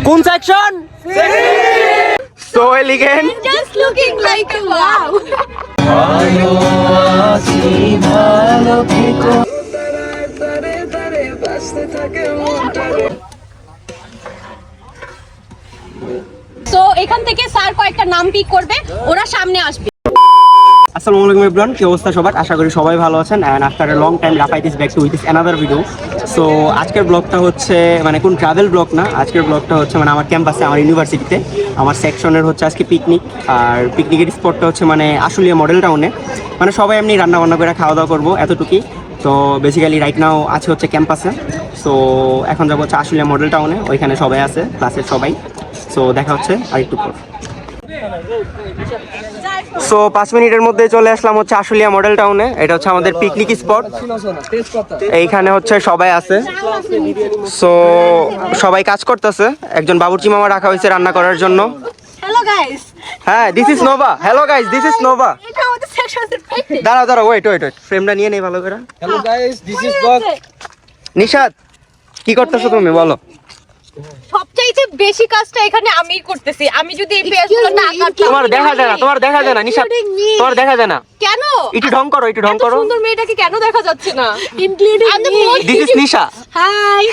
কোন section? So elegant. Just looking like a wow. So এখান থেকে স্যার কয়েকটা নাম পিক করবে, ওরা সামনে আসবে। আসসালামু আলাইকুম এভরিওয়ান, কি অবস্থা সবার? আশা করি সবাই ভালো আছেন। And after a long time রাফাইট is back to with another video. So আজকের ব্লগটা হচ্ছে মানে কোন ট্রাভেল ব্লগ না, আজকের ব্লগটা হচ্ছে মানে আমার ক্যাম্পাসে, আমার ইউনিভার্সিটিতে, আমার সেকশনের হচ্ছে আজকে পিকনিক। আর পিকনিকের স্পটটা হচ্ছে মানে আশুলিয়া মডেল টাউনে। মানে সবাই এমনি রান্না বান্না করে খাওয়া দাওয়া করবো এতটুকুই। তো বেসিক্যালি রাইট নাও আছে হচ্ছে ক্যাম্পাসে। সো এখন যাবো হচ্ছে আশুলিয়া মডেল টাউনে, ওইখানে সবাই আছে, ক্লাসের সবাই। সো দেখা হচ্ছে আরেকটু পর। সো 5 মিনিটের মধ্যে চলে আসলাম হচ্ছে আশুলিয়া মডেল টাউনে। এটা হচ্ছে আমাদের পিকনিক স্পট। এইখানে হচ্ছে সবাই আছে। সো সবাই কাজ করতেছে। একজন বাবুর্চি মামা রাখা হয়েছে রান্না করার জন্য। Hello guys. হ্যাঁ, this is Nova. Hello guys, this is Nova. এটা আমাদের সেকশনের পিকনিক। দাঁড়াও ওয়েট ফ্রেমটা নিয়ে নেই ভালো করে। Hello guys, this is blog. Nishad, কি করতেছো তুমি বলো? সবচাইতে বেশি কাজটা এখানে আমিই করতেছি। আমি যদি এই পেজগুলো না কাটতাম, তোমার দেখা যায় না নিশাদ, তোমার দেখা যায় না। কেন? একটু ঢং করো। এত সুন্দর মেয়েটাকে কেন দেখা যাচ্ছে না? Including this is Nisha. Hi,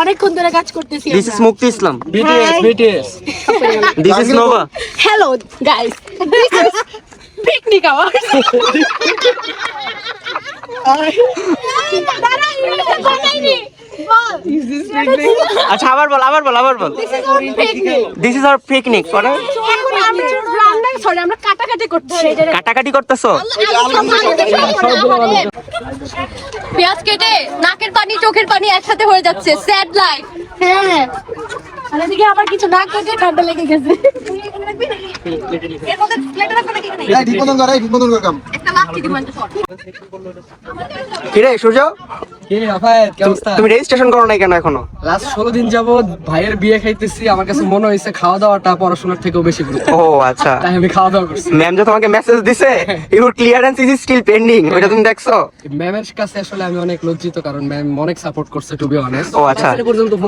অনেকক্ষণ ধরে কাজ করতেছি। This is Mukti Islam. BTS this is Nova. Hello guys, this is picnic hour. আচ্ছা আবার বল। This is our picnic. পরে আমরা কাটাকাটি করতেছি। কাটাকাটি করতেছো? পেঁয়াজ কেটে নাকের পানি চোখের পানি একসাথে হয়ে যাচ্ছে। Sad life. হ্যাঁ, আর এদিকে আমার কিছু না কেটে ঠান্ডা লেগে গেছে। কিরে সূর্য, কে রাফায়েত, কি অবস্থা? তুমি রেজিস্ট্রেশন করো নাই কেন এখনো? লাস্ট 16 দিন যাবত ভাইয়ের বিয়ে খাইতেছি। আমার কাছে মনে হইছে খাওয়া দাওয়াটা পড়াশোনার থেকেও বেশি গুরুত্ব। ও আচ্ছা, তাই আমি খাওয়া দাওয়া করছি। ম্যাম যে তোমাকে মেসেজ দিছে your clearance is still pending, ওটা তুমি দেখছো? ম্যামের কাছে আসলে আমি অনেক লজ্জিত, কারণ ম্যাম অনেক সাপোর্ট করছে টু বি অনেস্ট। ও আচ্ছা,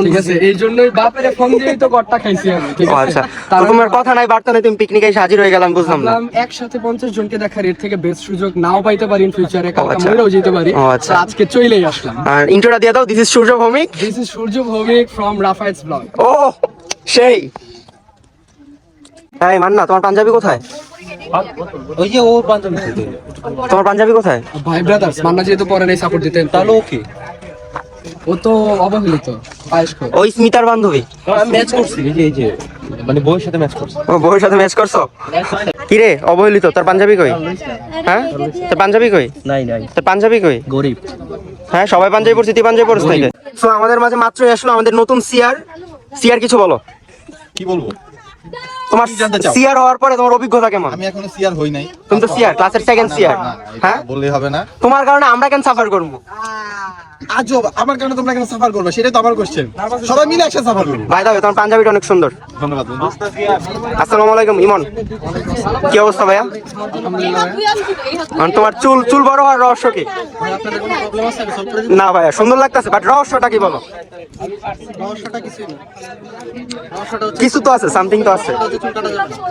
ঠিক আছে, এই জন্যই বাপের ফোন দিয়েই তো গড়টা খাইছি আমি। ঠিক ও আছে, আচ্ছা। তো তোমার কথা নাই বার্তা নাই, তুমি পিকনিকে এসে হাজির হয়ে গেলাম, বুঝলাম না। ভাবলাম একসাথে 50 জনকে দেখার এর থেকে বেস্ট সুযোগ নাও পাইতে পারি ইন ফিউচারে, কালকে আচ্ছা। মরেও যেতে পারি। ও আচ্ছা। তো আজকে চলেই আসলাম। আর ইন্ট্রোটা দিয়ে দাও। This is Surya Bhowmik. This is Surya Bhowmik from রাফায়েটস ব্লগ। ও সেই। তাই মান্না, তোমার পাঞ্জাবি কোথায়? ওই যে ওর পাঞ্জাবি তোমার পাঞ্জাবি কোথায়? ভাই ব্রাদার্স, মান্না যেহেতু পরে নেই সাপোর্ট দিতেন, তাহলে ওকে ও তো অবহেলিত পায়েস করে। ওই স্মিতার বান্ধবী। আমি ম্যাচ করছি, এই যে মানে বউয়ের সাথে ম্যাচ করছি। ও বউয়ের সাথে ম্যাচ করছো? কিরে অবহেলিত, তোর পাঞ্জাবি কই? হ্যাঁ, তোর পাঞ্জাবি কই? নাই তোর পাঞ্জাবি কই? গরিব। হ্যাঁ, সবাই পাঞ্জাবি পরছি, তুই পাঞ্জাবি পরছিস নাকি? সো আমাদের মাঝে মাত্রই আসলো আমাদের নতুন সিআর কিছু বলো। কি বলবো? তোমার কি জানতে চাও? সিআর হওয়ার পরে তোমার অভিজ্ঞতা কেমন? আমি এখনো সিআর হই নাই। তুমি তো সিআর, ক্লাসের সেকেন্ড সিআর। হ্যাঁ, বললেই হবে না। তোমার কারণে আমরা কেন সাফার করবো? আজব, আমার কারণে তোমরা কেন সাফার করবে সেটাই তো আমার কোশ্চেন। সবাই মিলে একসাথে সাফার করবো। ভাই দাও, তোমার পাঞ্জাবিটা অনেক সুন্দর। ধন্যবাদ বন্ধু। আসসালামু আলাইকুম ইমন, কি অবস্থা ভাইয়া? তোমার চুল বড় হওয়ার রহস্য কি? না ভাইয়া, সুন্দর লাগতেছে, বাট রহস্যটা কি বলো? কিছু তো আছে, সামথিং তো আছে।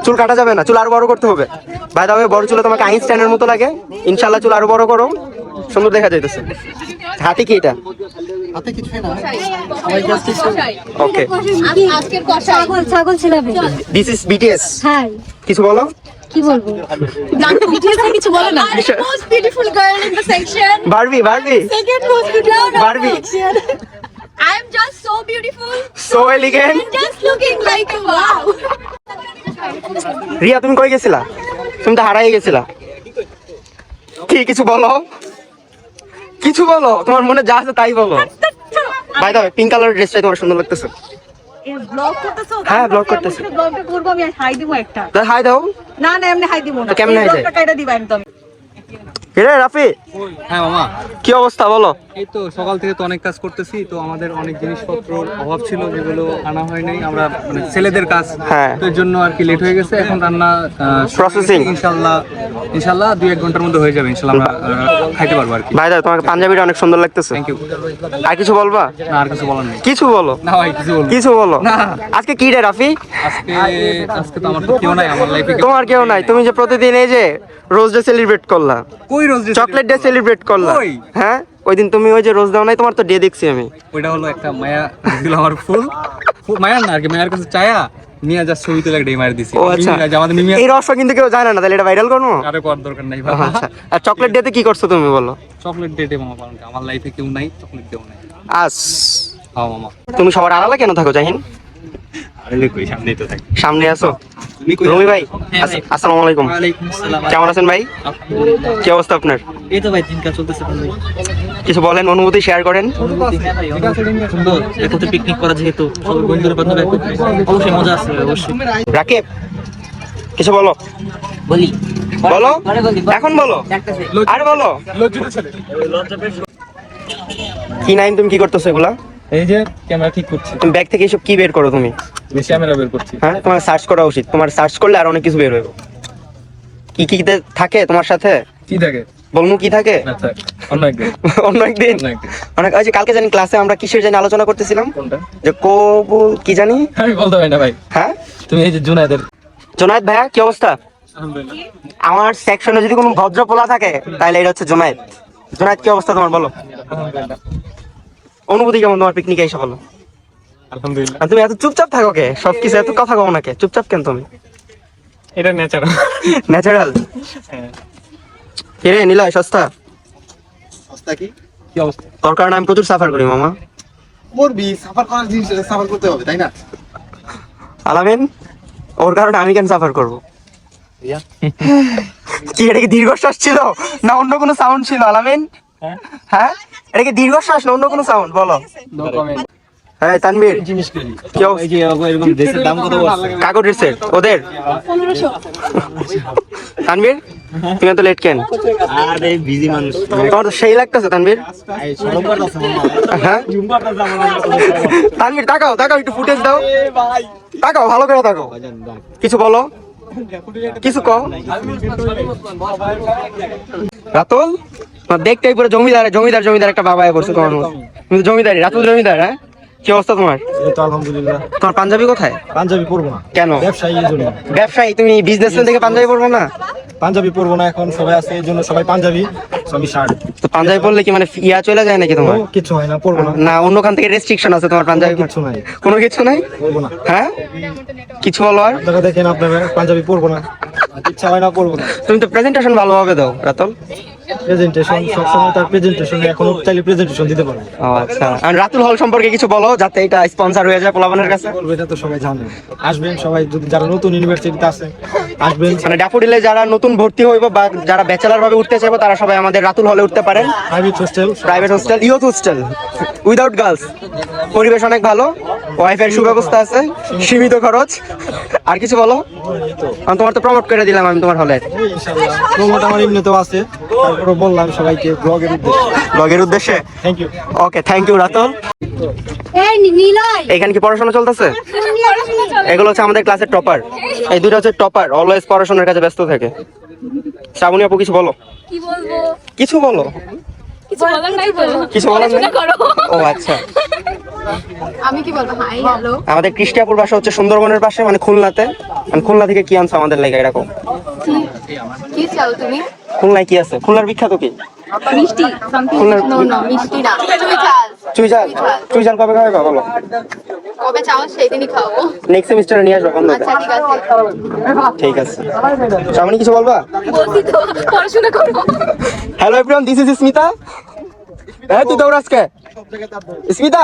চুল কাটা যাবে না, চুল আরো বড় করতে হবে। ভাই দাও, বড় চুলে তোমাকে আইনস্টাইনের মতো লাগে। ইনশাল্লাহ চুল আরো বড় করো, সুন্দর দেখা যাইতেছে। হাতে কি এটা? ওকে, আজকের ছাগল ছিলাম। This is BTS. হ্যাঁ, কিছু বলো। কি বলবো? কিছু বলে না। Most beautiful girl in the section. Barbie second most beautiful Barbie. I am just so beautiful. So elegant. Just looking like a wow. Riya, তুমি কই গেছিলা? তুমি তো হারাই গেছিলা। কি কিছু বলো, তোমার মনে যা আছে তাই বলো। ভাই দাও, পিঙ্ক কালার ড্রেসটাই তোমার সুন্দর লাগতেছে। ব্লগ করতেছো? হ্যাঁ, ব্লগ করতেছি। ব্লগটা করবো আমি, হাই দিব একটা। হাই দাও। না এমনি হাই দিব না। তো কেমনে হাই দেয়? ব্লগটা কাইটা দিবা একদম। রে রাফি, হ্যাঁ মামা, কি অবস্থা বলো? এই তো সকাল থেকে তো অনেক কাজ করতেছি, তো আমাদের অনেক জিনিসপত্রের অভাব ছিল যেগুলো আনা হয় নাই, আমরা মানে ছেলেদের কাজ, হ্যাঁ। তো এর জন্য আর কি লেট হয়ে গেছে। এখন রান্না Processing? ইনশাল্লাহ 2-1 ঘন্টার মধ্যে হয়ে যাবে, ইনশাল্লাহ আমরা খাইতে পারবো আর কি। ভাই দাও, তোমাকে পাঞ্জাবিটা অনেক সুন্দর লাগতেছে। Thank you. আর কিছু বলবা? না আর কিছু বলার নেই। কিছু বলো, না ভাই কিছু বলবো না। কিছু বলো। না। আজকে কি রে রাফি? আজকে তো আমার তো কেউ নাই আমার লাইফে। তোমার কেউ নাই, তুমি যে প্রতিদিন এই যে রোজ ডে সেলিব্রেট করলা, কই rose day? Chocolate day celebrate করলা। কই? হ্যাঁ, ওই দিন তুমি ওই যে রোজ দাও নাই, তোমার তো ডে দেখছি আমি। ওইটা হলো একটা মায়া দিল আমার ফুল মায়ার না আর কি, মায়ের কাছে চায়া নিয়ে যা ছবি তুলে একটা মায়ের দিছি। ও আচ্ছা, মিমি, আমাদের মিমি এই রহস্য কিন্তু কেউ জানে না, তাহলে এটা ভাইরাল করবো। আরে করার দরকার নাই ও বাবা। আচ্ছা, আর চকলেট ডেতে কি করছো তুমি বলো? চকলেট ডেটে মামা পালন করে। আমার লাইফে কেউ নাই, চকলেট দেও নাই। আস, হ্যাঁ মামা। তুমি সবার আড়ালে কেন থাকো জাহিন? আরে কই সামনেই তো থাকি। সামনে আসো। রুমি ভাই, আসসালামু আলাইকুম। কেমন আছেন ভাই? কি অবস্থা আপনার? এই তো ভাই দিনকাল চলতেছে ভালোই। কিছু বলেন, অনুভূতি শেয়ার করেন। সুন্দর একত্রে পিকনিক করা, যেহেতু সবাই বন্ধুরা বান্ধব একত্রে, অবশ্যই মজা আছে অবশ্যই। রাকিব, কিছু বলো। বলি বলো, এখন বলো, আর বলো। কি নাইম, তুমি কি করতেছো এগুলা? এই যে ক্যামেরা ঠিক করছি, তুমি ব্যাগ থেকে এসব কি বের করো তুমি? বেশি ক্যামেরা বের করছি। হ্যাঁ, তোমার সার্চ করা উচিত। তোমার সার্চ করলে আর অনেক কিছু বের হবে। কি কি থাকে তোমার সাথে কি থাকে? বলমু কি থাকে? আচ্ছা অন্য একদিন। অন্য একদিন। অন্য একদিন। অনেক, ওই যে কালকে জানি ক্লাসে আমরা কিসের জানি আলোচনা করতেছিলাম, কোনটা? যে কবুল কি জানি। আমি বলতে পারি না ভাই। হ্যাঁ, তুমি এই যে জুনায়েদের। জোনায়েদ ভাইয়া কি অবস্থা? আলহামদুলিল্লাহ। আমার সেকশনে যদি কোনো ভদ্র পোলা থাকে তাহলে এটা হচ্ছে জোনায়েদ। জোনায়েদ কি অবস্থা তোমার বলো? আলহামদুলিল্লাহ। অনুভূতি কেমন তোমার পিকনিকে এসে বলো? আলহামদুলিল্লাহ। আর তুমি এত চুপচাপ থাকো কে? সবকিছু এত কথা কও নাকি? চুপচাপ কেন তুমি? এটা ন্যাচারাল। ন্যাচারাল। কে রে নিলয় সস্তা? অবস্থা কি? কি অবস্থা? তোর কারণে আমি প্রচুর সাফার করি মামা। করবি, সাফার করার জিনিস সাফার করতে হবে, তাই না? আলামিন, ওর কারণে আমি কেন সাফার করবো? কি এটা কি দীর্ঘশ্বাস ছিল না অন্য কোনো সাউন্ড ছিল আলামিন? হ্যাঁ, এটা কি দীর্ঘশ্বাস না অন্য কোনো সাউন্ড বলো? No comment. হ্যাঁ তানভীর, জিনিস করি। কি অবস্থা? এই যে এরকম ড্রেসের দাম কত বলছে? কাকু ড্রেসের ওদের 1500। তানভীর, তুমি এত লেট কেন? আরে বিজি মানুষ। তোমার তো সেই লাগতেছে তানভীর। এই শরম করতেছে মামা। হ্যাঁ তানভীর, তাকাও তাকাও, একটু ফুটেজ দাও। তাকাও, ভালো করে তাকাও, কিছু বলো, কিছু কও। রাতুল, তোমার দেখতেই পুরো জমিদার জমিদার জমিদার একটা বাবা পড়ছে তোমার মতো। তুমি তো জমিদারি, রাতুল জমিদার। হ্যাঁ, কি অবস্থা তোমার? এই তো আলহামদুলিল্লাহ। তোমার পাঞ্জাবি কোথায়? পাঞ্জাবি পরবো না, কেন? ব্যবসায়ী এই জন্য। ব্যবসায়ী, তুমি বিজনেসম্যান থেকে পাঞ্জাবি পরবো না? পাঞ্জাবি পরবো না, এখন সবাই আছে এই জন্য সবাই পাঞ্জাবি, so আমি শার্ট। তো পাঞ্জাবি পরলে কি মানে ইয়া চলে যায় নাকি তোমার? কিছু হয় না, পরবো না। না অন্য খান থেকে রেস্ট্রিকশন আছে তোমার পাঞ্জাবি? কিছু নাই, কোনো কিছু নাই। পরবো না। হ্যাঁ, কিছু বলো আর। আপনারা দেখেন, আপনারা পাঞ্জাবি পরবো না, ইচ্ছা হয় না, পরবো না। তুমি তো প্রেজেন্টেশন ভালোভাবে দাও রাতুল। প্রেজেন্টেশন সবসময় তার প্রেজেন্টেশন, এখনো চাইলে প্রেজেন্টেশন দিতে পারবো। ও আচ্ছা, আর রাতুল হল সম্পর্কে কিছু বলো যাতে এটা স্পন্সর হয়ে যায় পোলাপানের কাছে। বলবো, এটা তো সবাই জানে। আসবেন সবাই, যদি যারা নতুন ইউনিভার্সিটিতে আছে আসবেন। মানে ড্যাফোডিলে যারা নতুন ভর্তি হইব বা যারা ব্যাচেলর ভাবে উঠতে চাইবো তারা সবাই আমাদের রাতুল হলে উঠতে পারেন। Private hostel, private hostel, youth hostel without girls. পরিবেশ অনেক ভালো, ওয়াইফাই সুব্যবস্থা আছে, সীমিত খরচ। আর কিছু বলো? আমি তোমার তো প্রমোট করে দিলাম আমি তোমার হলে। ইনশাআল্লাহ প্রমোট আমার এমনিতেও আছে, তারপরে বললাম সবাইকে ব্লগের উদ্দেশ্যে। ব্লগের উদ্দেশ্যে। Thank you. Okay, thank you Ratul. এই নিলয়, এখানে কি পড়াশোনা চলতেছে? এগুলো হচ্ছে আমাদের ক্লাসের টপার। এই দুটো হচ্ছে টপার, অলওয়েজ পড়াশোনার কাছে ব্যস্ত থাকে। শ্রাবণী আপু, কিছু বলো। কি বলবো? কিছু বলো। কিছু বলার নাই বলো। কিছু বলার নাই? পড়াশোনা করো। ও আচ্ছা। আমি কি বলবো? Hi hello. আমাদের কৃষ্টিয়াপুর বাসা হচ্ছে সুন্দরবনের পাশে, মানে খুলনাতে। মানে খুলনা থেকে কি আনছো আমাদের লাগে এরকম? কি চাও তুমি? খুলনায় কি আছে? খুলনার বিখ্যাত কি? মিষ্টি সামথিং। খুলনার- নো নো, মিষ্টি না, তুমি চাল। চুইঝাল। চুইঝাল কবে খাবে বলো? কবে চাও সেই দিনই খাবো। নেক্সট সেমিস্টারে নিয়ে আসবো বন্ধুদের। আচ্ছা ঠিক আছে। ঠিক আছে। শ্রাবণী, কিছু বলবা? বলছি তো পড়াশোনা করবো। Hello everyone, this is Smita. হ্যাঁ, তুই দৌড়াস কে? স্মিতা।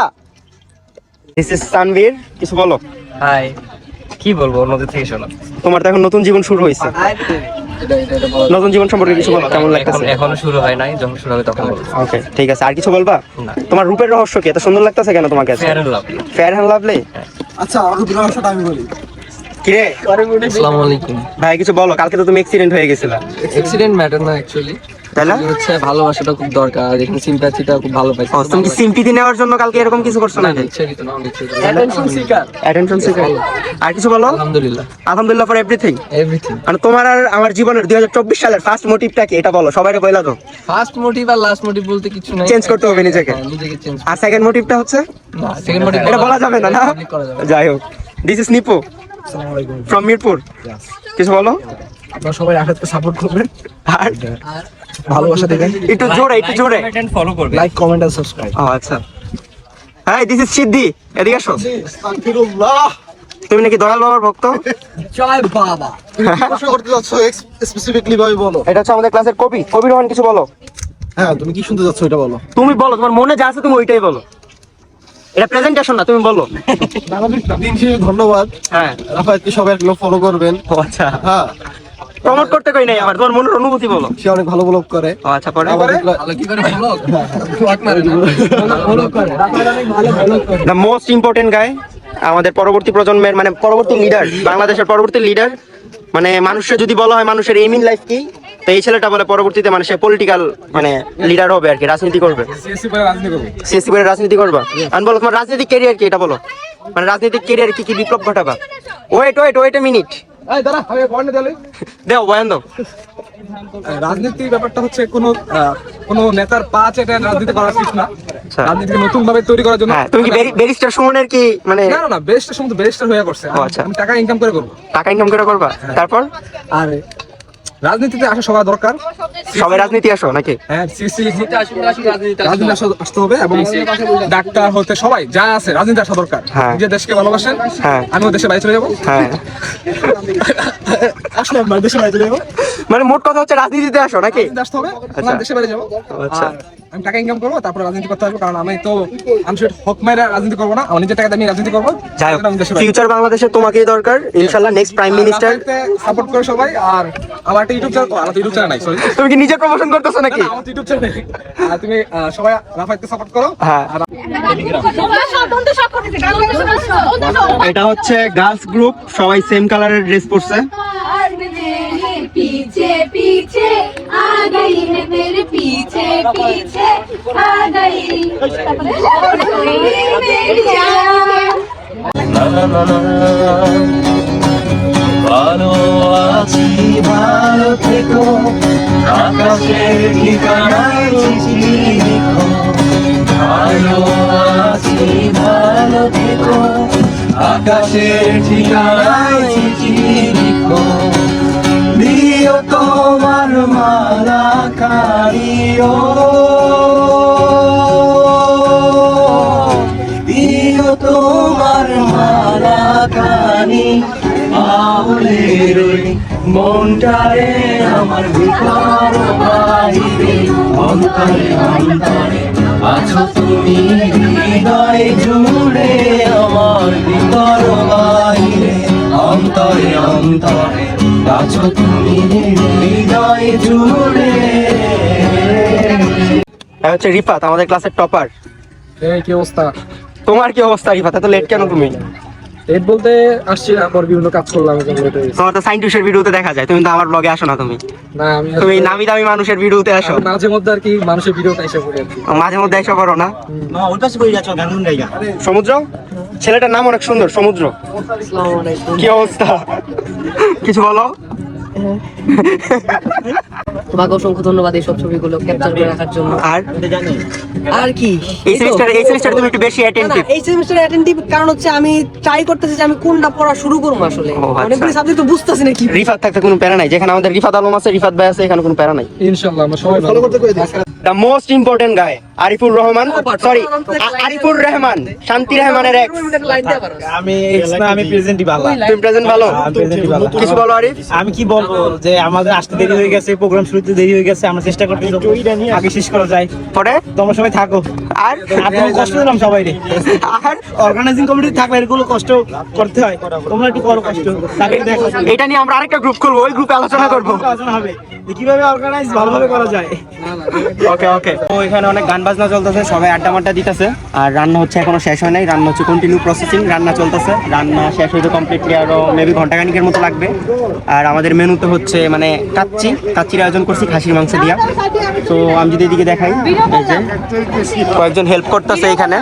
This is Tanvir. কিছু বলো। হাই। কি বলবো অন্যদের থেকে শোনা? তোমার তো এখন নতুন জীবন শুরু হয়েছে। নতুন জীবন সম্পর্কে কিছু বলো, কেমন লাগতেছে? এখনো শুরু হয় নাই, যখন শুরু হবে তখন বলবো। ওকে, ঠিক আছে। আর কিছু বলবা? না। তোমার রূপের রহস্য কি? এত সুন্দর লাগতেছে কেন তোমাকে? Fair and Lovely. Fair and Lovely. আচ্ছা, আমার রহস্যটা আমি বলি। কি রে আসসালামু আলাইকুম। ভাই, কিছু বলো। কালকে তো তুমি অ্যাক্সিডেন্ট হয়ে গেছিলা। অ্যাক্সিডেন্ট ম্যাটার না অ্যাকচুয়ালি, তাহলে হচ্ছে ভালোবাসাটা খুব দরকার, এখানে সিম্প্যাথিটা খুব ভালো পাইছি। তুমি কি সিম্পিতি নেওয়ার জন্য কালকে এরকম কিছু করছো না? Attention seeker. আর কিছু বলো। আলহামদুলিল্লাহ ফর এভরিথিং। মানে তোমার আর আমার জীবনের 2024 সালের ফার্স্ট মোটিভটা কি এটা বলো, সবাইকে বলে দাও। ফার্স্ট মোটিভ আর লাস্ট মোটিভ বলতে কিছু নাই, চেঞ্জ করতে হবে নিজেকে। চেঞ্জ। আর সেকেন্ড মোটিভটা হচ্ছে না, সেকেন্ড মোটিভ এটা বলা যাবে না, না? যাই হোক, this is Nipu from Mirpur. কিছু বলো। আপনারা সবাই আখাতকে সাপোর্ট করবেন আর ভালোবাসা দেবেন একটু জোরে ফলো করবে। লাইক কমেন্ট আর সাবস্ক্রাইব ও আচ্ছা। হাই, দিস ইজ সিদ্ধি, এদিকে আসো। আস্তাগফিরুল্লাহ তুমি নাকি দয়াল বাবার ভক্ত? জয় বাবা। তুমি কি প্রশ্ন করতে যাচ্ছ স্পেসিফিকলি ভাবে বলো। এটা হচ্ছে আমাদের ক্লাসের কবি রহমান, কিছু বলো। হ্যাঁ তুমি কি শুনতে যাচ্ছ এটা বলো। তুমি বলো, তোমার মনে যা আছে তুমি ওইটাই বলো। এটা প্রেজেন্টেশন না, তুমি বলো। দিন শেষে ধন্যবাদ। হ্যাঁ, রাফায়েতকে সবাই একটু ফলো করবেন। ও আচ্ছা, হ্যাঁ প্রমোট করতে কই নাই আমার, তোমার মনের অনুভূতি বলো। সে অনেক ভালো ব্লগ করে। ও আচ্ছা, পরে ভালো কি করে ভালো? ট্রাক মারে না। ভালো করে। রাফায়েত অনেক ভালো করে। দ্য মোস্ট ইম্পর্টেন্ট গাই, আমাদের পরবর্তী প্রজন্মের মানে পরবর্তী লিডার, বাংলাদেশের পরবর্তী লিডার। মানে মানুষের যদি বলা হয় মানুষের এইম ইন লাইফ কি, তো এই ছেলেটা বলে পরবর্তীতে মানে সে পলিটিক্যাল মানে লিডার হবে আর কি, রাজনীতি করবে। সিএসসি করে রাজনীতি করবা। আমি বলো তোমার রাজনৈতিক ক্যারিয়ার কি এটা বলো, মানে রাজনৈতিক ক্যারিয়ার কি কি বিপ্লব ঘটাবা। ওয়েট এ মিনিট, এই দাঁড়া আমি পয়েন্ট দিলে দেও বয়ান দাও। রাজনীতির ব্যাপারটা হচ্ছে কোনো নেতার পা চেটে রাজনীতি করা উচিত না। আচ্ছা। রাজনীতিকে নতুন ভাবে তৈরি করার জন্য। হ্যাঁ, তুমি কি ব্যারিস্টার সুমনের কি মানে না বেস্ট সমস্ত ব্যারিস্টার হয়ে করছে। ও আচ্ছা। আমি টাকা ইনকাম করে করবো। টাকা ইনকাম করে করবা, তারপর আর রাজনীতিতে আসা সবার দরকার। সবাই রাজনীতি আসো নাকি? হ্যাঁ, রাজনীতি আসতে হবে এবং ডাক্তার হতে সবাই যা আছে রাজনীতি আসা দরকার। হ্যাঁ। নিজের দেশকে ভালোবাসেন। হ্যাঁ। আমিও দেশে বাইরে চলে যাবো। হ্যাঁ, আসলে আমার দেশে বাইরে যাবো। মানে মোট কথা হচ্ছে রাজনীতিতে আসো নাকি? রাজনীতি আসতে হবে, আমি দেশে বাইরে যাবো। আচ্ছা। আর আমি টাকা ইনকাম করবো, তারপর রাজনীতি করতে আসবো। কারণ আমি তো মানুষের হক মাইরা রাজনীতি করবো না, আমার নিজের টাকাতে আমি রাজনীতি করবো। যাই হোক, আমি দেশে বাইরে ফিউচার বাংলাদেশের তোমাকেই দরকার ইনশাআল্লাহ, নেক্সট প্রাইম মিনিস্টার। সাপোর্ট করে সবাই। আর আমার একটা ইউটিউব চ্যানেল, আমার তো ইউটিউব চ্যানেল নাই, সরি। তুমি কি নিজের প্রমোশন করতেছো নাকি? আমার তো ইউটিউব চ্যানেল নেই। আর তুমি সবাই রাফায়েতকে সাপোর্ট করো। হ্যাঁ, এটা হচ্ছে গার্লস গ্রুপ, সবাই সেম কালারের ড্রেস পরছে। पीछे पीछे आ गई है मेरे पीछे पीछे आ गई मेरी जान। ভালো আছি ভালো থেকো, আকাশের ঠিকানায় চিঠি লিখো। ভালো আছি ভালো থেকো, আকাশের ঠিকানায় চিঠি লিখো। দিও তোমার মালা কারিও, দিও তোমার মালা কানি। আউলের ওই মনটারে আমার ভিতর বাহিরে, অন্তরে অন্তরে আছো তুমি হৃদয় জুড়ে। আমার ভিতর বাহিরে, অন্তরে অন্তরে আছো তুমি হৃদয় জুড়ে। এটা হচ্ছে রিফাত, আমাদের ক্লাসের টপার। এই কি অবস্থা? তোমার কি অবস্থা রিফাত? এত লেট কেন তুমি? এর বলতে আসছি না, আমার বিভিন্ন কাজ করলাম। তোমার তো সাইন্টিস্টের ভিডিওতে দেখা যায়, তুমি তো আমার ব্লগে আসো না। তুমি না, আমি তুমি নামি দামি মানুষের ভিডিওতে আসো, মাঝে মধ্যে আর কি মানুষের ভিডিওটা এসে পড়ে আর কি। মাঝে মধ্যে এসে করো না। সমুদ্র, ছেলেটার নাম অনেক সুন্দর, সমুদ্র। কি অবস্থা, কিছু বলো। তোমাকে অসংখ্য ধন্যবাদ এই সব ছবিগুলো ক্যাপচার করে রাখার জন্য। আর কি এই সেমিস্টারে তুমি একটু বেশি অ্যাটেনটিভ। এই সেমিস্টারে অ্যাটেনটিভ কারণ হচ্ছে আমি ট্রাই করতেছি যে আমি কোনটা পড়া শুরু করব। আসলে ও, আচ্ছা। অনেকগুলো সাবজেক্ট তো বুঝতাছি না কি। রিফাত থাকতে কোনো প্যারা নাই, যেখানে আমাদের রিফাত আলম আছে, রিফাত ভাই আছে, এখানে কোনো প্যারা নাই। ইনশাআল্লাহ আমরা সবাই ফলো করতে কই this. The most important guy Arifur Rahman, sorry Arifur Rahman, শান্তি রহমানের এক্স। আমি প্রেজেন্টই ভালো। তুমি প্রেজেন্ট ভালো, কিছু বলো আরিফ। আমি কি বলবো যে আমাদের আসতে দেরি হয়ে গেছে, প্রোগ্রাম শুরুতে দেরি হয়ে গেছে, আমরা চেষ্টা করতেছি আগে শেষ করা যায়। পরে তোমরা সবাই থাকো, আর আপনার কষ্ট দিলাম সবাই রে। আর অর্গানাইজিং কমিটি থাকলে এগুলো কষ্ট করতে হয়, তোমরা একটু করো কষ্ট। তাকে দেখো, এটা নিয়ে আমরা আরেকটা গ্রুপ খুলবো, ওই গ্রুপে আলোচনা করবো আলোচনা হবে যে কিভাবে অর্গানাইজ ভালোভাবে করা যায়। ওকে ওকে। তো এখানে অনেক গান বাজনা চলতেছে, সবাই আড্ডা মাড্ডা দিতেছে, আর রান্না হচ্ছে এখনো শেষ হয় নাই, রান্না হচ্ছে কন্টিনিউ প্রসেসিং, রান্না চলতেছে, রান্না শেষ হইতে কমপ্লিটলি আরো মেবি ঘন্টাখানিকের মতো লাগবে। আর আমাদের মেনুতে হচ্ছে মানে কাচ্চির আয়োজন করছি খাসির মাংস দিয়া। তো আমি যদি এদিকে দেখাই, এই যে কয়েকজন হেল্প করতেছে এখানে।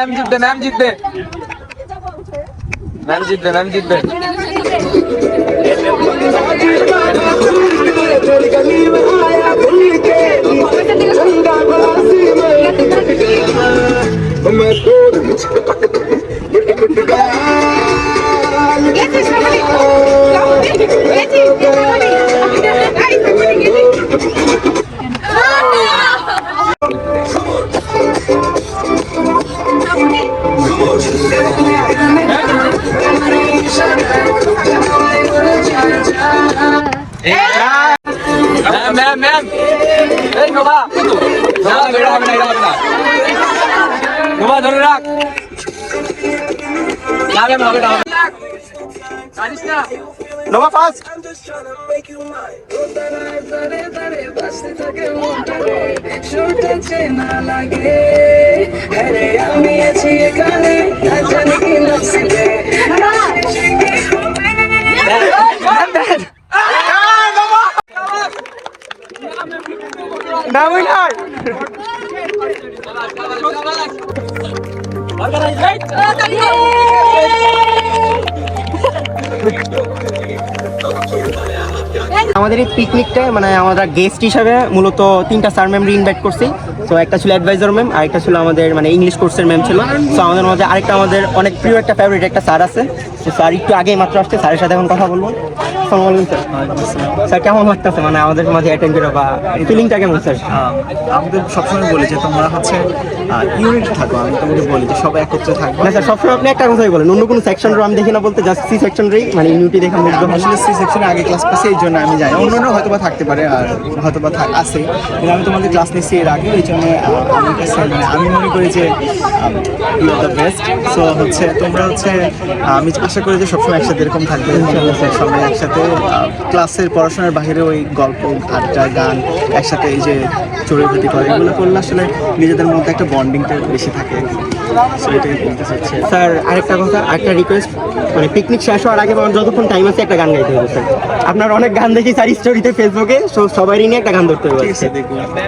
मैम जीतते मैम नोबा धरे राख Nova first. Now we are. আমাদের এই পিকনিকটা মানে আমরা গেস্ট হিসাবে মূলত 3টা স্যার ম্যাম ইনভাইট করছি। তো একটা ছিল অ্যাডভাইজার ম্যাম, আরেকটা ছিল আমাদের মানে ইংলিশ কোর্সের ম্যাম ছিল। তো আমাদের মধ্যে আরেকটা আমাদের অনেক প্রিয় একটা ফেভারিট একটা স্যার আছে। তো স্যার একটু আগেই মাত্র আসছে, স্যারের সাথে এখন কথা বলবো। আসসালামু আলাইকুম স্যার। স্যার কেমন লাগতেছে মানে আমাদের মাঝে অ্যাটেন্ড করে বা ফিলিংটা কেমন স্যার? আমাদের সবসময় বলি যে তোমরা হচ্ছে ইউনিট থাকো, আমি তোমাদের বলি যে সবাই একত্রে থাকবো। না স্যার, সবসময় আপনি একটা কথাই বলেন, অন্য কোনো সেকশনরও আমি দেখি না বলতে, জাস্ট সি সেকশনরেই মানে ইউনিটি দেখে মুগ্ধ হয়। আসলে সি সেকশনে আগে ক্লাস পাচ্ছি, এই জন্য আমি জানি অন্যান্য হয়তোবা থাকতে পারে আর হয়তোবা আছে, কিন্তু আমি তোমাদের ক্লাস নিচ্ছি এর আগে, এই জন্য আমার কাছে মানে আমি মনে করি যে you are the best. So হচ্ছে তোমরা হচ্ছে আমি আশা করি যে সবসময় একসাথে এরকম থাকবে, সবাই একসাথে ক্লাসের পড়াশোনার বাইরে ওই গল্প আড্ডা গান একসাথে এই যে চড়ুইভাতি করে এগুলো করলে আসলে নিজেদের মধ্যে একটা বন্ডিংটা বেশি থাকে। সেটাই বলতে চাচ্ছি স্যার। আরেকটা কথা, একটা রিকোয়েস্ট, মানে পিকনিক শেষ হওয়ার আগে যতক্ষণ টাইম আছে একটা গান গাইতে হবে স্যার। আপনার অনেক গান দেখি স্যার স্টোরিতে ফেসবুকে, সবারই নিয়ে একটা গান ধরতে হবে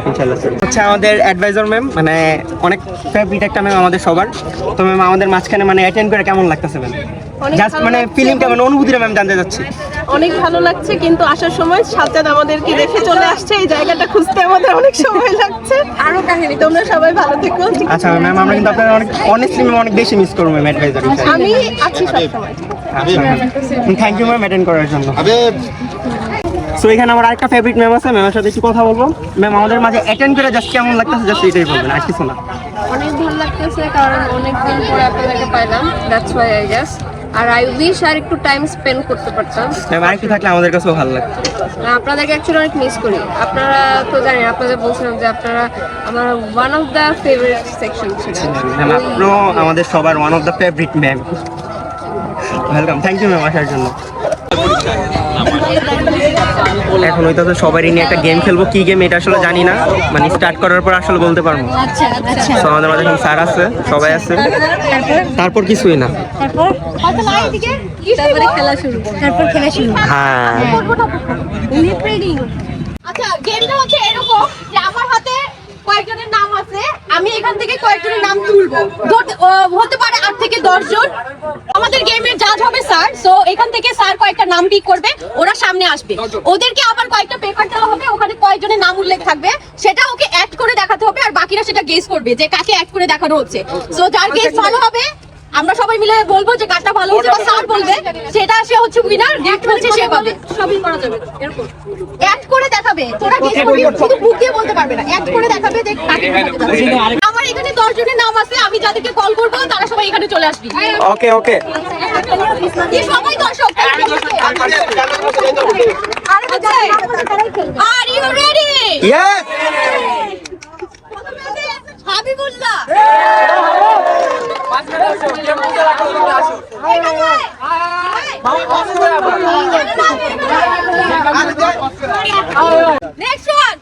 ইনশাআল্লাহ স্যার। হচ্ছে আমাদের অ্যাডভাইজার ম্যাম মানে অনেক ফেভারিট একটা ম্যাম আমাদের সবার। তো ম্যাম আমাদের মাঝখানে মানে অ্যাটেন্ড করে কেমন লাগতেছে ম্যাম? জাস্ট মানে ফিলিংটা মানে অনুভূতিটা ম্যাম জানতে চাচ্ছি। অনেক ভালো লাগছে, কিন্তু আসার সময় সাজ্জাদ আমাদেরকে রেখে চলে আসছে, এই জায়গাটা খুঁজতে আমাদের অনেক সময় লাগছে। আরো কাহিনী, তোমরা সবাই ভালো থেকো। আচ্ছা ম্যাম, আমরা কিন্তু আপনার অনেক অনেস্টলি ম্যাম অনেক বেশি মিস করবো ম্যাম অ্যাডভাইজার হিসেবে। আমি আছি সবসময়। থ্যাংক ইউ ম্যাম অ্যাটেন্ড করার জন্য। সো এখানে আমার আরেকটা ফেভারিট ম্যাম আছে, ম্যামের সাথে একটু কথা বলবো। ম্যাম আমাদের মাঝে অ্যাটেন্ড করে জাস্ট কেমন লাগতেছে জাস্ট এটাই বলবেন, আর কিছু না। অনেক ভালো লাগতেছে, কারণ অনেকদিন পরে আপনাদেরকে পাইলাম, দ্যাটস ওয়াই আই গেস। আর আই উইশ আর একটু টাইম স্পেন্ড করতে পারতাম। ম্যাম আরেকটু থাকলে আমাদের কাছেও ভালো লাগতো। আপনাদেরকে অ্যাকচুয়ালি অনেক মিস করি। আপনারা তো জানেন, আপনাদের বলছিলাম যে আপনারা আমার one of the favourite section ছিলেন। ম্যাম আপনিও আমাদের সবার one of the favourite ma'am. Welcome, thank you ma'am আসার জন্য। এখন হয়তো সবারই নিয়ে একটা গেম খেলবো, কি গেম এটা আসলে জানি না, মানে স্টার্ট করার পর আসলে বলতে পারবো। আচ্ছা আচ্ছা তো আমাদের মাঝে এখন স্যার আছে, সবাই আছে, তারপর কিছুই না। তারপরে খেলা শুরু, তারপর খেলা শুরু। হ্যাঁ আচ্ছা গেমটা হচ্ছে এরকম যে আমার হাতে কয়েকজনের নাম আছে, আমি এখান থেকে কয়েকজনের নাম তুলবো, হতে পারে 8 থেকে 10 জন। আমাদের গেমের জাজ হবে স্যার, সো এখান থেকে স্যার কয়েকটা নাম পিক করবে, ওরা সামনে আসবে, ওদেরকে আবার কয়েকটা পেপার দেওয়া হবে, ওখানে কয়েকজনের নাম উল্লেখ থাকবে, সেটা ওকে অ্যাড করে দেখাতে হবে, আর বাকিরা সেটা গেস করবে যে কাকে অ্যাড করে দেখানো হচ্ছে। সো যার গেস ভালো হবে আমরা সবাই মিলে বলবো যে কারটা ভালো হচ্ছে, বা স্যার বলবে সেটা সে হচ্ছে উইনার, গিফট হচ্ছে সে পাবে। সবই করা যাবে এরকম, অ্যাড করে দেখাবে, তোরা গেস করবি, শুধু বুক দিয়ে বলতে পারবে না, অ্যাড করে দেখাবে যে কাকে দেখাবে। আমার এখানে 10 জনের নাম আছে, আমি যাদেরকে কল করব তারা সবাই এখানে চলে আসবে। ওকে ওকে এই সবাই দর্শক, are you ready? Yes Habibullah next one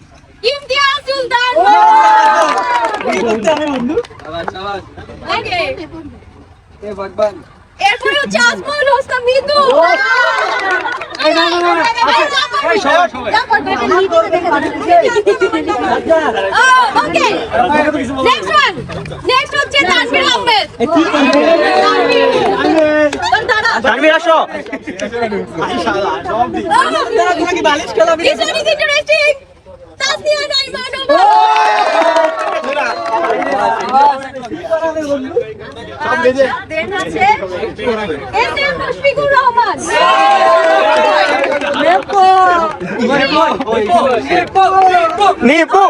Imtiaz Sultan. এরপরে হচ্ছে Azmal Hossain Mitu. Okay next one, next হচ্ছে তানভীর আহমেদ। তানভীর আসো। This one is interesting. Tasnia নাইমানুব। দেন আছে SM Mushfiqur Rahman. Nipu.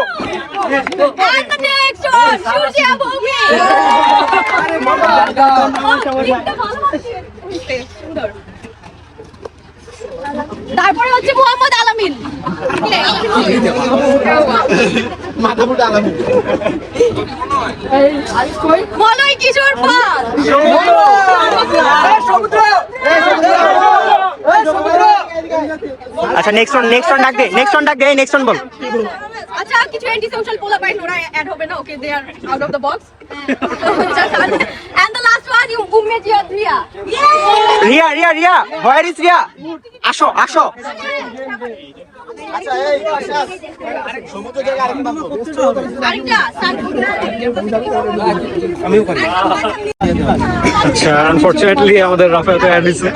And the next one, সূর্যা ভৌমি। তারপরে হচ্ছে মোহাম্মদ আলামিন। মলয় কিশোর পাল। আচ্ছা নেক্সট ওয়ান ডাক দে, নেক্সট ওয়ান বল। আচ্ছা কিছু অ্যান্টি সোশ্যাল পোলা পাইন ওরা অ্যাড হবে না, okay they are out of the box. And the last one you Ummejiyat Riya. Riya where is Riya? আসো আচ্ছা আনফরচুনেটলি আমাদের রাফায়েল তো অ্যাড দিছে।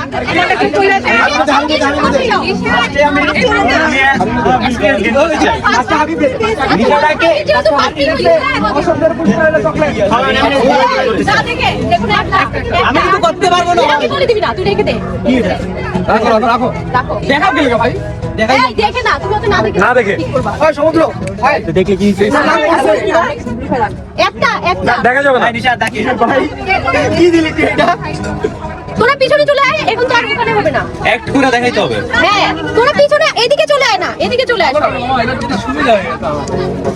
আমি কিন্তু করতে পারবো না, আমি বলে দিবি না, তুই রেখে দে। রাখো দেখা গেল ভাই, এই দেখে না, তুমি তো না দেখে ঠিক করবা। ওই সমুদ্র দেখলে কি একটা দেখা যাবে না। কি দিলি তুই এটা? তোরা পিছনে চলে আয়, এখন তো আর ওখানে হবে না, অ্যাক্ট করে দেখাইতে হবে। হ্যাঁ তোরা পিছনে এদিকে চলে আয় না, এদিকে চলে আয় সবাই।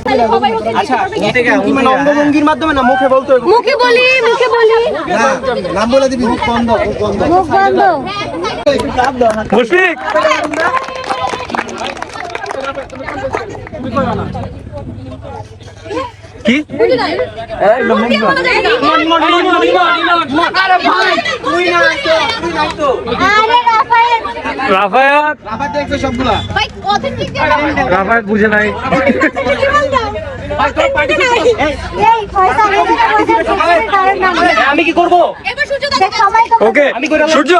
তাহলে সবাই ওকে আচ্ছা কি মানে অঙ্গভঙ্গির মাধ্যমে না মুখে বলতে হবে? মুখে বলি নাম বলে দিবি, মুখ বন্ধ। মুখ বন্ধ। মুশফিক কি বুঝলি না? মুখে বলা যায় না। আরে ভাই তুই না তো। আরে রাফায়েল সবগুলা ভাই অথেন্টিক দিয়ে রাফায়েল বুঝে নাই। আমি কি করব? এবার সূর্য দেখ সবাই ওকে সূর্য।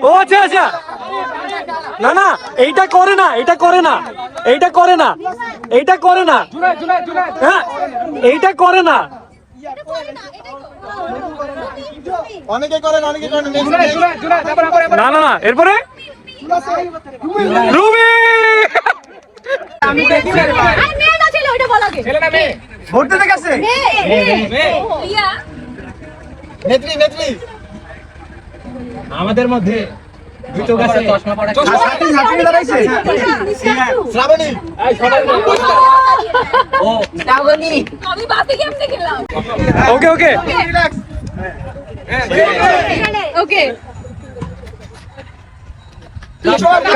ও আচ্ছা না এইটা করে না হ্যাঁ এইটা করে না। অনেকে করেন না এরপরে রুবি। ভোট দিতে গেছে নেত্রী আমাদের মধ্যে দুটো গাছে চশমা পড়া ঝাঁপিয়ে দাঁড়াইছে শ্রাবণী আমি বাসে কেমনে গেলাম? ওকে রিল্যাক্স ওকে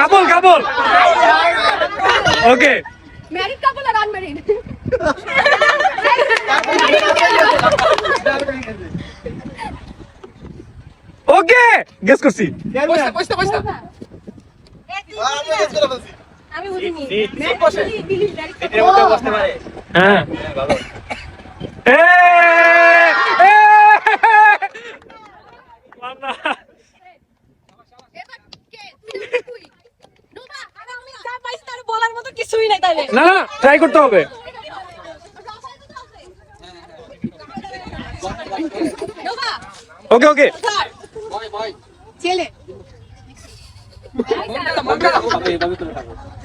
কাপল ওকে ম্যারিড কাপল আর আনম্যারিড ওকে গেস করছি আমি বুঝিনি হ্যাঁ বলার মতো কিছুই নাই তাইলে না ট্রাই করতে হবে ওকে ওকে ছেলে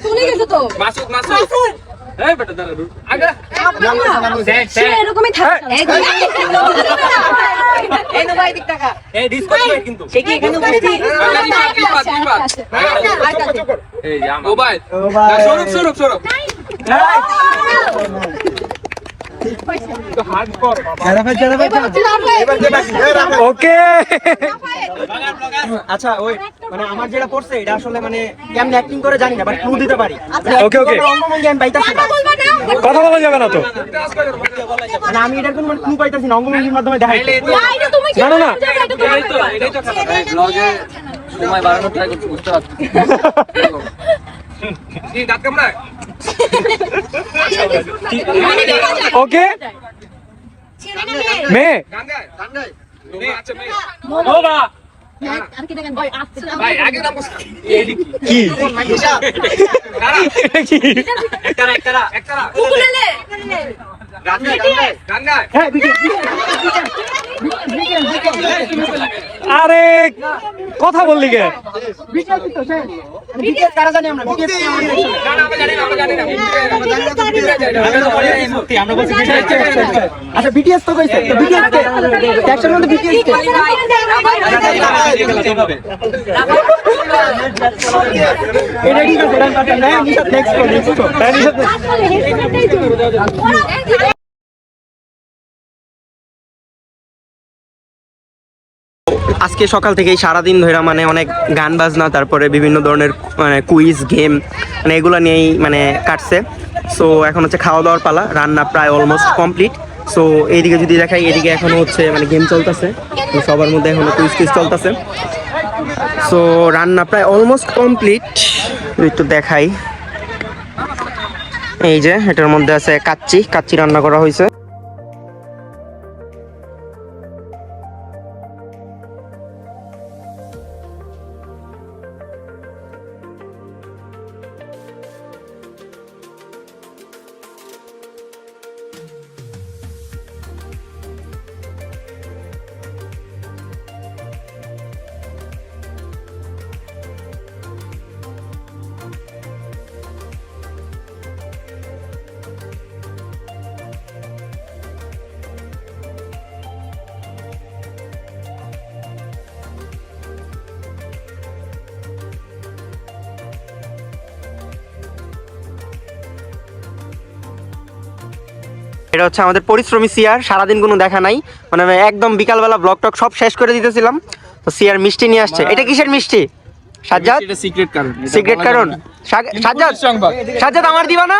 শুনে গেছো তো মাসুদ এই বেটা দাঁড়া সে এরকমই থাকে এই নো ভাই দিক টাকা এই ডিসকাউন্ট কিন্তু সে কি এখানে বসছি এই ও ভাই সরব ওকে আচ্ছা ওই মানে আমার যেটা পড়ছে এটা আসলে মানে কেমন অ্যাক্টিং করে জানি না বাট ক্লু দিতে পারি ওকে ওকে অঙ্গভঙ্গি আমি পাইতাছি না কথা বলা যাবে না তো মানে আমি এটার কোনো ক্লু পাইতাছি না অঙ্গভঙ্গির মাধ্যমে দেখাই জানো না ব্লগে সময় বাড়ানোর ট্রাই করছি বুঝতে পারছি এই দাঁত কামড়ায় ওকে মেয়ে আচ্ছা মেয়ে বাবা ভাই আগে নাম কি কি একটা কুকুলেলে গান গায় হ্যাঁ আরে কথা বললি কে বিটিএস কারা জানি আমরা বিটিএস আমরা জানি না আমরা বলছি আচ্ছা বিটিএস তো কইছে তো বিটিএস কে ট্যাক্সের মধ্যে বিটিএস কে এটা কি করে এটা পাটা না নিশা নেক্সট তো আজকে সকাল থেকেই সারাদিন ধরে মানে অনেক গান বাজনা তারপরে বিভিন্ন ধরনের মানে কুইজ গেম মানে এগুলো নিয়েই মানে কাটছে। সো এখন হচ্ছে খাওয়া দাওয়ার পালা, রান্না প্রায় অলমোস্ট কমপ্লিট। সো এইদিকে যদি দেখাই এদিকে এখনো হচ্ছে মানে গেম চলতেছে, সবার মধ্যে এখনো কুইজ টুইজ চলতেছে। সো রান্না প্রায় অলমোস্ট কমপ্লিট, একটু দেখাই। এই যে এটার মধ্যে আছে কাচ্চি রান্না করা হয়েছে। এটা হচ্ছে আমাদের পরিশ্রমী সিয়ার, সারাদিন কোনো দেখা নাই, মানে আমি একদম বিকালবেলা ব্লগ টক সব শেষ করে দিতেছিলাম। তো সিয়ার মিষ্টি নিয়ে আসছে। এটা কিসের মিষ্টি সাজ্জাদ? এটা সিক্রেট কারণ, সিক্রেট কারণ। সাজ্জাদ আমার দিবা না?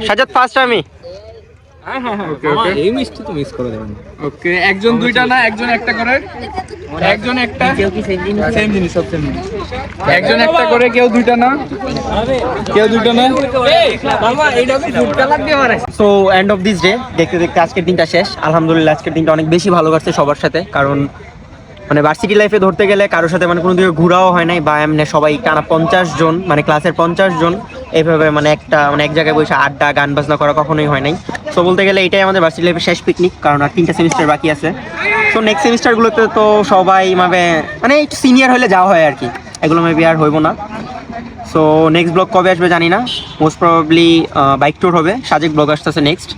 সাজ্জাদ ফার্স্ট আমি। এই মিষ্টি তো মিস করে দেবেন। ওকে, একজন দুইটা না, একজন একটা করে, একজন একটা, সেম জিনিস সব সেম জিনিস, একজন একটা করে, কেউ দুইটা না, কেউ দুইটা না। মামা এইটা কি ফুড কালার দিয়ে বানাইছে? So end of this day, দেখতে দেখতে আজকের দিনটা শেষ। আলহামদুলিল্লাহ আজকের দিনটা অনেক বেশি ভালো কাটছে সবার সাথে, কারণ মানে ভার্সিটি লাইফে ধরতে গেলে কারোর সাথে মানে কোনো দিকে ঘোরাও হয় নাই, বা এমনি সবাই টানা 50 জন মানে ক্লাসের 50 জন এইভাবে মানে এক জায়গায় বসে আড্ডা গান বাজনা করা কখনোই হয় নাই। সো বলতে গেলে এটাই আমাদের ভার্সিটি লাইফের শেষ পিকনিক, কারণ আর 3টা সেমিস্টার বাকি আছে। সো নেক্সট সেমিস্টারগুলোতে তো সবাই মানে একটু সিনিয়র হলে যাওয়া হয় আর কি, এগুলো মেবি আর হইব না। সো নেক্সট ব্লগ কবে আসবে জানি না, মোস্ট প্রবাবলি বাইক ট্যুর হবে, সাজেক ব্লগ আসতেছে নেক্সট।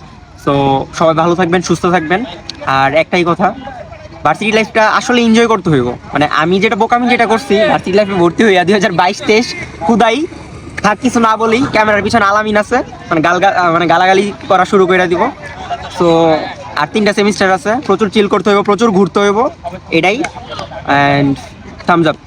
সো সবাই ভালো থাকবেন, সুস্থ থাকবেন। আর একটাই কথা, ভার্সিটি লাইফটা আসলে এনজয় করতে হইব। মানে আমি যেটা করছি ভার্সিটি লাইফে ভর্তি হইয়া 2022-23 খুদাই থাক কিছু না বলেই ক্যামেরার পিছনে আলামিন আছে, মানে গালাগালি করা শুরু করে দিব। সো আর 3টা সেমিস্টার আছে, প্রচুর চিল করতে হইব, প্রচুর ঘুরতে হইব, এটাই। And thumbs up.